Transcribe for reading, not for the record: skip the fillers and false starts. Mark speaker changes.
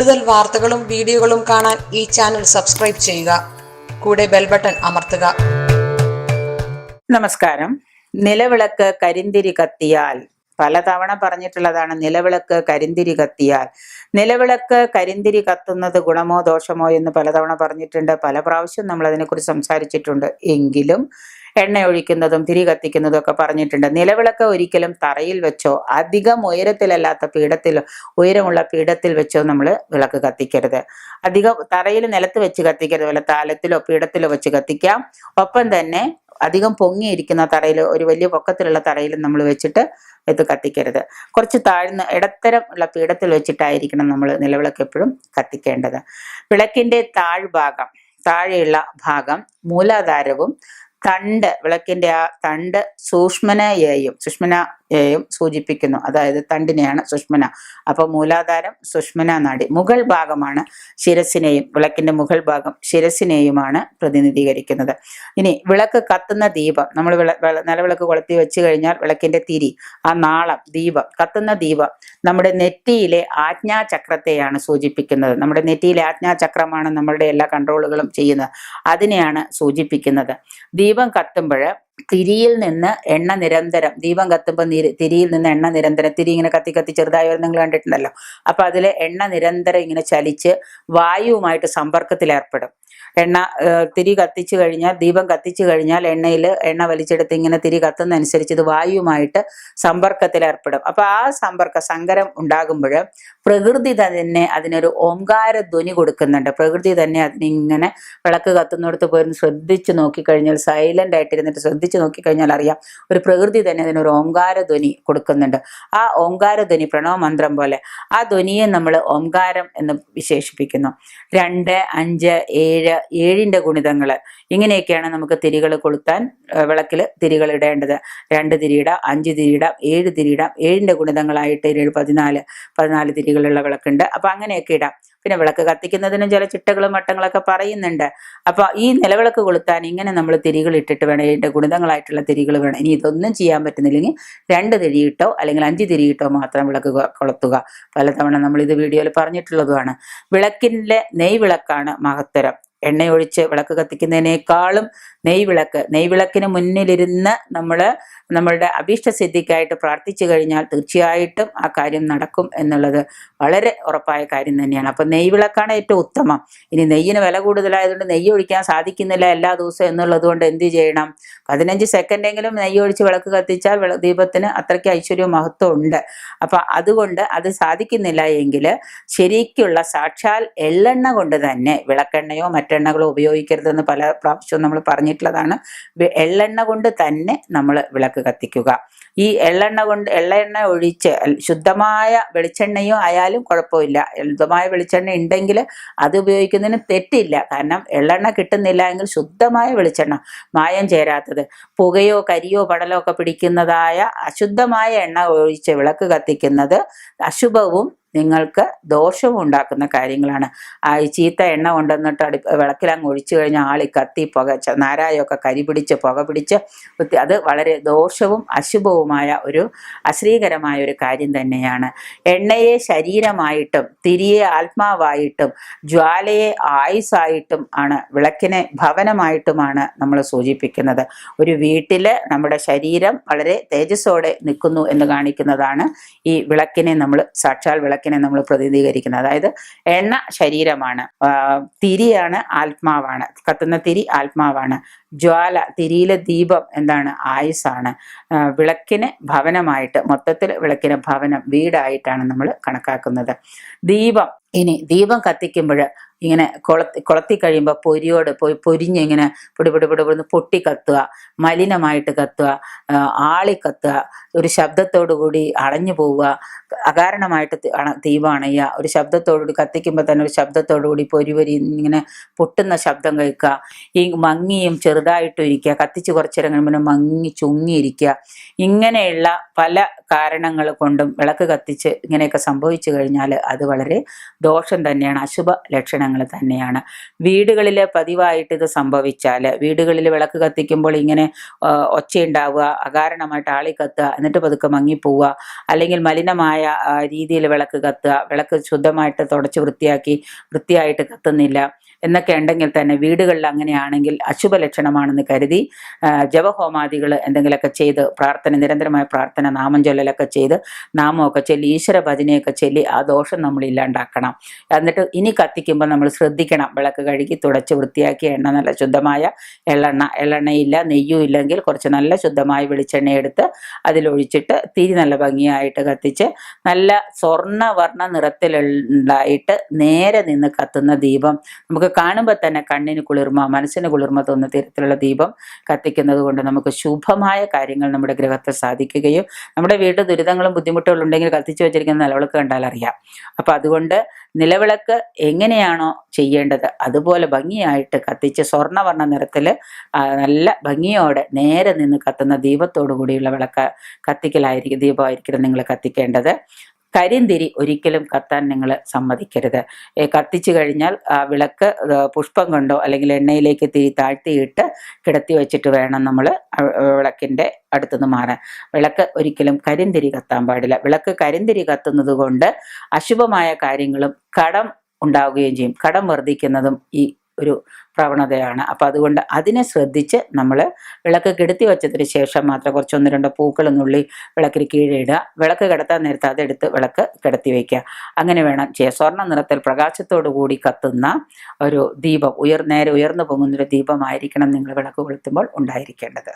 Speaker 1: കൂടുതൽ വാർത്തകളും വീഡിയോകളും കാണാൻ ഈ ചാനൽ സബ്സ്ക്രൈബ് ചെയ്യുക. കൂടെ ബെൽ ബട്ടൺ അമർത്തുക.
Speaker 2: നമസ്കാരം. നിലവിളക്ക് കരിന്തിരി കത്തിയാൽ, പലതവണ പറഞ്ഞിട്ടുള്ളതാണ്. നിലവിളക്ക് കരിന്തിരി കത്തിയാൽ, നിലവിളക്ക് കരിന്തിരി കത്തുന്നത് ഗുണമോ ദോഷമോ എന്ന് പലതവണ പറഞ്ഞിട്ടുണ്ട്. പല പ്രാവശ്യം നമ്മൾ അതിനെക്കുറിച്ച് സംസാരിച്ചിട്ടുണ്ട്. എങ്കിലും എണ്ണ ഒഴിക്കുന്നതും തിരി കത്തിക്കുന്നതും ഒക്കെ പറഞ്ഞിട്ടുണ്ട്. നിലവിളക്ക് ഒരിക്കലും തറയിൽ വെച്ചോ അധികം ഉയരത്തിലല്ലാത്ത പീഠത്തിലോ ഉയരമുള്ള പീഠത്തിൽ വെച്ചോ നമ്മൾ വിളക്ക് കത്തിക്കരുത്. അധികം തറയിൽ നിലത്ത് വെച്ച് കത്തിക്കരുത്. വല്ല താലത്തിലോ പീഠത്തിലോ വെച്ച് കത്തിക്കാം. ഒപ്പം തന്നെ അധികം പൊങ്ങിയിരിക്കുന്ന തറയിൽ, ഒരു വലിയ പൊക്കത്തിലുള്ള തറയിൽ നമ്മൾ വെച്ചിട്ട് ഇത് കത്തിക്കരുത്. കുറച്ച് താഴ്ന്ന ഇടത്തരം ഉള്ള പീഠത്തിൽ വെച്ചിട്ടായിരിക്കണം നമ്മൾ നിലവിളക്ക് എപ്പോഴും കത്തിക്കേണ്ടത്. വിളക്കിന്റെ താഴ്ഭാഗം, താഴെയുള്ള ഭാഗം മൂലാധാരവും തണ്ട്, വിളക്കിന്റെ ആ തണ്ട് സുഷ്മനയെയും സൂചിപ്പിക്കുന്നു. അതായത് തണ്ടിനെയാണ് സുഷ്മന. അപ്പൊ മൂലാധാരം, സുഷ്മന നാഡി. മുകൾ ഭാഗമാണ് ശിരസിനെയും, വിളക്കിന്റെ മുകൾ ഭാഗം ശിരസിനെയുമാണ് പ്രതിനിധീകരിക്കുന്നത്. ഇനി വിളക്ക് കത്തുന്ന ദീപം, നമ്മൾ നിലവിളക്ക് കൊളുത്തി വെച്ച് കഴിഞ്ഞാൽ വിളക്കിന്റെ തിരി, ആ നാളം, ദീപം, കത്തുന്ന ദീപം നമ്മുടെ നെറ്റിയിലെ ആജ്ഞാചക്രത്തെയാണ് സൂചിപ്പിക്കുന്നത്. നമ്മുടെ നെറ്റിയിലെ ആജ്ഞാചക്രമാണ് നമ്മളുടെ എല്ലാ കൺട്രോളുകളും ചെയ്യുന്നത്. അതിനെയാണ് സൂചിപ്പിക്കുന്നത്. ദീപം കത്തുമ്പോൾ തിരിയിൽ നിന്ന് എണ്ണ നിരന്തരം, ദീപം കത്തുമ്പോൾ തിരിയിൽ നിന്ന് എണ്ണ നിരന്തരം, തിരി ഇങ്ങനെ കത്തി കത്തി ചെറുതായി നിങ്ങൾ കണ്ടിട്ടുണ്ടല്ലോ. അപ്പൊ അതിലെ എണ്ണ നിരന്തരം ഇങ്ങനെ ചലിച്ച് വായുവുമായിട്ട് സമ്പർക്കത്തിൽ ഏർപ്പെടും. തിരി കത്തിച്ചു കഴിഞ്ഞാൽ, ദീപം കത്തിച്ചു കഴിഞ്ഞാൽ എണ്ണ വലിച്ചെടുത്ത് ഇങ്ങനെ തിരി കത്തുന്ന അനുസരിച്ച് ഇത് വായുവുമായിട്ട് സമ്പർക്കത്തിൽ ഏർപ്പെടും. അപ്പൊ ആ സങ്കരം ഉണ്ടാകുമ്പോൾ പ്രകൃതി തന്നെ അതിനൊരു ഓംകാര ധ്വനി കൊടുക്കുന്നുണ്ട്. പ്രകൃതി തന്നെ അതിനിങ്ങനെ വിളക്ക് കത്തുന്നിടത്ത് പോയി ശ്രദ്ധിച്ചു നോക്കിക്കഴിഞ്ഞാൽ, സൈലന്റ് ആയിട്ടിരുന്നിട്ട് ശ്രദ്ധിച്ചു നോക്കിക്കഴിഞ്ഞാൽ അറിയാം, ഒരു പ്രകൃതി തന്നെ അതിനൊരു ഓംകാര ധ്വനി കൊടുക്കുന്നുണ്ട്. ആ ഓംകാര ധ്വനി പ്രണവ മന്ത്രം പോലെ, ആ ധ്വനിയെ നമ്മൾ ഓംകാരം എന്ന് വിശേഷിപ്പിക്കുന്നു. 2, 5, 7, 7ന്റെ ഗുണിതങ്ങൾ, ഇങ്ങനെയൊക്കെയാണ് നമുക്ക് തിരികൾ കൊളുത്താൻ, വിളക്കിൽ തിരികൾ ഇടേണ്ടത്. 2 തിരിയിടാം, 5 തിരിയിടാം, 7 തിരിയിടാം. 7ന്റെ ഗുണിതങ്ങളായിട്ട് 7, 14 തിരികളുള്ള വിളക്കുണ്ട്. അപ്പൊ അങ്ങനെയൊക്കെ ഇടാം. പിന്നെ വിളക്ക് കത്തിക്കുന്നതിനും ചില ചിട്ടകളും മട്ടങ്ങളൊക്കെ പറയുന്നുണ്ട്. അപ്പൊ ഈ നിലവിളക്ക് കൊളുത്താൻ ഇങ്ങനെ നമ്മൾ തിരികൾ ഇട്ടിട്ട് വേണം, ഇതിന്റെ ഗുണിതങ്ങളായിട്ടുള്ള തിരികൾ വേണം. ഇനി ഇതൊന്നും ചെയ്യാൻ പറ്റുന്നില്ലെങ്കിൽ 2 തിരിയിട്ടോ അല്ലെങ്കിൽ 5 തിരിയിട്ടോ മാത്രം വിളക്ക് കൊളുത്തുക. പലതവണ നമ്മൾ ഇത് വീഡിയോയിൽ പറഞ്ഞിട്ടുള്ളതുമാണ്. വിളക്കിന്റെ നെയ്വിളക്കാണ് മഹത്തരം. എണ്ണയൊഴിച്ച് വിളക്ക് കത്തിക്കുന്നതിനേക്കാളും നെയ്വിളക്കിന് മുന്നിലിരുന്ന് നമ്മളുടെ അഭീഷ്ടസിദ്ധിക്കായിട്ട് പ്രാർത്ഥിച്ചു കഴിഞ്ഞാൽ തീർച്ചയായിട്ടും ആ കാര്യം നടക്കും എന്നുള്ളത് വളരെ ഉറപ്പായ കാര്യം തന്നെയാണ്. അപ്പൊ നെയ്വിളക്കാണ് ഏറ്റവും ഉത്തമം. ഇനി നെയ്യിന് വില കൂടുതലായതുകൊണ്ട് നെയ്യ് ഒഴിക്കാൻ സാധിക്കുന്നില്ല എല്ലാ ദിവസവും എന്നുള്ളത് കൊണ്ട് എന്ത് ചെയ്യണം? 15 സെക്കൻഡെങ്കിലും നെയ്യ് ഒഴിച്ച് വിളക്ക് കത്തിച്ചാൽ ദീപത്തിന് അത്രയ്ക്ക് ഐശ്വര്യവും മഹത്വം ഉണ്ട്. അപ്പൊ അതുകൊണ്ട് അത് സാധിക്കുന്നില്ല എങ്കിൽ ശരിക്കുള്ള സാക്ഷാൽ എള്ളെണ്ണ കൊണ്ട് തന്നെ, വിളക്കെണ്ണയോ മറ്റെണ്ണകളോ ഉപയോഗിക്കരുതെന്ന് പല പ്രാവശ്യവും നമ്മൾ പറഞ്ഞിട്ടുള്ളതാണ്. എള്ളെണ്ണ കൊണ്ട് തന്നെ നമ്മൾ വിളക്ക് കത്തിക്കുക. ഈ എള്ളെണ്ണ ഒഴിച്ച് ശുദ്ധമായ വെളിച്ചെണ്ണയോ ആയാലും കുഴപ്പമില്ല. ശുദ്ധമായ വെളിച്ചെണ്ണ ഉണ്ടെങ്കിൽ അത് ഉപയോഗിക്കുന്നതിന് തെറ്റില്ല. കാരണം എള്ളെണ്ണ കിട്ടുന്നില്ല എങ്കിൽ ശുദ്ധമായ വെളിച്ചെണ്ണ, മായം ചേരാത്തത്, പുകയോ കരിയോ പടലോ ഒക്കെ പിടിക്കുന്നതായ അശുദ്ധമായ എണ്ണ ഒഴിച്ച് വിളക്ക് കത്തിക്കുന്നത് അശുഭവും നിങ്ങൾക്ക് ദോഷവും ഉണ്ടാക്കുന്ന കാര്യങ്ങളാണ്. ഈ ചീത്ത എണ്ണ കൊണ്ടുവന്നിട്ട് വിളക്കിലങ്ങ് ഒഴിച്ചു കഴിഞ്ഞാൽ ആളി കത്തി നാരായൊക്കെ കരി പിടിച്ച് പുക പിടിച്ച് അത് വളരെ ദോഷവും അശുഭവുമായ ഒരു അശ്രീകരമായ ഒരു കാര്യം തന്നെയാണ്. എണ്ണയെ ശരീരമായിട്ടും തിരിയെ ആത്മാവായിട്ടും ജ്വാലയെ ആയുസ്സായിട്ടും ആണ്, വിളക്കിനെ ഭവനമായിട്ടുമാണ് നമ്മൾ സൂചിപ്പിക്കുന്നത്. ഒരു വീട്ടില് നമ്മുടെ ശരീരം വളരെ തേജസ്സോടെ നിൽക്കുന്നു എന്ന് കാണിക്കുന്നതാണ് ഈ വിളക്കിനെ നമ്മൾ, സാക്ഷാൽ വിളക്കിനെ നമ്മൾ പ്രതിനിധീകരിക്കുന്നത്. അതായത് എണ്ണ ശരീരമാണ്, തിരിയാണ് ആത്മാവാണ്, കത്തുന്ന തിരി ആത്മാവാണ്, ജ്വാല തിരിയിലെ ദീപം എന്താണ്? ആയുസ്സാണ്. വിളക്കിന് ഭവനമായിട്ട്, മൊത്തത്തിൽ വിളക്കിന് ഭവനം, വീടായിട്ടാണ് നമ്മൾ കണക്കാക്കുന്നത്. ദീപം കത്തിക്കുമ്പോൾ ഇങ്ങനെ കൊളത്തി കഴിയുമ്പോൾ പൊരിഞ്ഞിങ്ങനെ പൊടിന്ന് പൊട്ടി കത്തുക, മലിനമായിട്ട് കത്തുക, ആളി കത്തുക, ഒരു ശബ്ദത്തോടു കൂടി അണഞ്ഞു പോവുക, അകാരണമായിട്ട് ദീപം അണയുക, ഒരു ശബ്ദത്തോടുകൂടി കത്തിക്കുമ്പോൾ തന്നെ ഒരു ശബ്ദത്തോടു കൂടി പൊരി ഇങ്ങനെ പൊട്ടുന്ന ശബ്ദം കേൾക്കുക, ഈ മങ്ങിയും ചെറുതായിട്ടും ഇരിക്കുക, കത്തിച്ച് കുറച്ചേരം കഴിയുമ്പോൾ മങ്ങി ചുങ്ങിയിരിക്കുക, ഇങ്ങനെയുള്ള പല കാരണങ്ങൾ കൊണ്ടും വിളക്ക് കത്തിച്ച് ഇങ്ങനെയൊക്കെ സംഭവിച്ചു കഴിഞ്ഞാൽ അത് വളരെ ദോഷം തന്നെയാണ്, അശുഭ ലക്ഷണങ്ങൾ കാരണങ്ങൾ തന്നെയാണ്. വീടുകളിൽ പതിവായിട്ട് ഇത് സംഭവിച്ചാൽ, വീടുകളിൽ വിളക്ക് കത്തിക്കുമ്പോൾ ഇങ്ങനെ ഒച്ചയുണ്ടാവുക, അകാരണമായിട്ട് ആളി കത്തുക, എന്നിട്ട് പതുക്കെ മങ്ങിപ്പോവുക, അല്ലെങ്കിൽ മലിനമായ രീതിയിൽ വിളക്ക് കത്തുക, വിളക്ക് ശുദ്ധമായിട്ട് തുടച്ച് വൃത്തിയായിട്ട് കത്തുന്നില്ല എന്നൊക്കെ ഉണ്ടെങ്കിൽ തന്നെ, വീടുകളിൽ അങ്ങനെയാണെങ്കിൽ അശുഭ ലക്ഷണമാണെന്ന് കരുതി ജപഹോമാദികൾ എന്തെങ്കിലുമൊക്കെ ചെയ്ത് നിരന്തരമായ പ്രാർത്ഥന, നാമം ചൊല്ലലൊക്കെ ചെയ്ത്, നാമമൊക്കെ ചൊല്ലി, ഈശ്വര ഭജനയൊക്കെ ചൊല്ലി ആ ദോഷം നമ്മൾ ഇല്ലാണ്ടാക്കണം. എന്നിട്ട് ഇനി കത്തിക്കുമ്പോൾ നമ്മൾ ശ്രദ്ധിക്കണം, വിളക്ക് കഴുകി തുടച്ച് വൃത്തിയാക്കി നല്ല ശുദ്ധമായ എള്ളെണ്ണയില്ല, നെയ്യും ഇല്ലെങ്കിൽ കുറച്ച് നല്ല ശുദ്ധമായ വെളിച്ചെണ്ണ എടുത്ത് അതിലൊഴിച്ചിട്ട് തിരി നല്ല ഭംഗിയായിട്ട് കത്തിച്ച്, നല്ല സ്വർണ്ണവർണ്ണ നിറത്തിലുണ്ടായിട്ട് നേരെ നിന്ന് കത്തുന്ന ദീപം, നമുക്ക് കാണുമ്പോൾ തന്നെ കണ്ണിന് കുളിർമ, മനസ്സിന് കുളിർമ തോന്നുന്ന തരത്തിലുള്ള ദീപം കത്തിക്കുന്നത് കൊണ്ട് നമുക്ക് ശുഭമായ കാര്യങ്ങൾ നമ്മുടെ ഗൃഹത്തിൽ സാധിക്കുകയും, നമ്മുടെ വീട്ടിൽ ദുരിതങ്ങളും ബുദ്ധിമുട്ടുകളും ഉണ്ടെങ്കിൽ കത്തിച്ചു വെച്ചിരിക്കുന്ന നിലവിളക്ക് കണ്ടാൽ അറിയാം. അപ്പം അതുകൊണ്ട് നിലവിളക്ക് എങ്ങനെയാണോ ചെയ്യേണ്ടത് അതുപോലെ ഭംഗിയായിട്ട് കത്തിച്ച് സ്വർണ്ണവർണ്ണ നിറത്തിൽ നല്ല ഭംഗിയോടെ നേരെ നിന്ന് കത്തുന്ന ദീപത്തോടു കൂടിയുള്ള ദീപമായിരിക്കും നിങ്ങൾ കത്തിക്കേണ്ടത്. കരിന്തിരി ഒരിക്കലും കത്താൻ നിങ്ങൾ സമ്മതിക്കരുത്. കത്തിച്ചു കഴിഞ്ഞാൽ ആ വിളക്ക് പുഷ്പം കൊണ്ടോ അല്ലെങ്കിൽ എണ്ണയിലേക്ക് തിരി താഴ്ത്തിയിട്ട് കിടത്തി വെച്ചിട്ട് വേണം നമ്മൾ വിളക്കിൻ്റെ അടുത്തുനിന്ന് മാറാൻ. വിളക്ക് ഒരിക്കലും കരിന്തിരി കത്താൻ പാടില്ല. വിളക്ക് കരിന്തിരി കത്തുന്നത് കൊണ്ട് അശുഭമായ കാര്യങ്ങളും കടം ഉണ്ടാവുകയും ചെയ്യും. കടം വർദ്ധിക്കുന്നതും ഈ ഒരു പ്രവണതയാണ്. അപ്പം അതുകൊണ്ട് അതിനെ ശ്രദ്ധിച്ച് നമ്മൾ വിളക്ക് കെടുത്തി വെച്ചതിന് ശേഷം മാത്രം കുറച്ച് 1-2 പൂക്കൾ നുള്ളി വിളക്കിന് കീഴെ ഇടുക. വിളക്ക് കിടത്താൻ നേരത്ത് അതെടുത്ത് വിളക്ക് കിടത്തി വയ്ക്കുക. അങ്ങനെ വേണം ചെയ്യാൻ. സ്വർണ്ണ നിറത്തിൽ പ്രകാശത്തോടു കൂടി കത്തുന്ന ഒരു ദീപം, നേരെ ഉയർന്നു പൊങ്ങുന്നൊരു ദീപമായിരിക്കണം നിങ്ങൾ വിളക്ക് കൊളുത്തുമ്പോൾ ഉണ്ടായിരിക്കേണ്ടത്.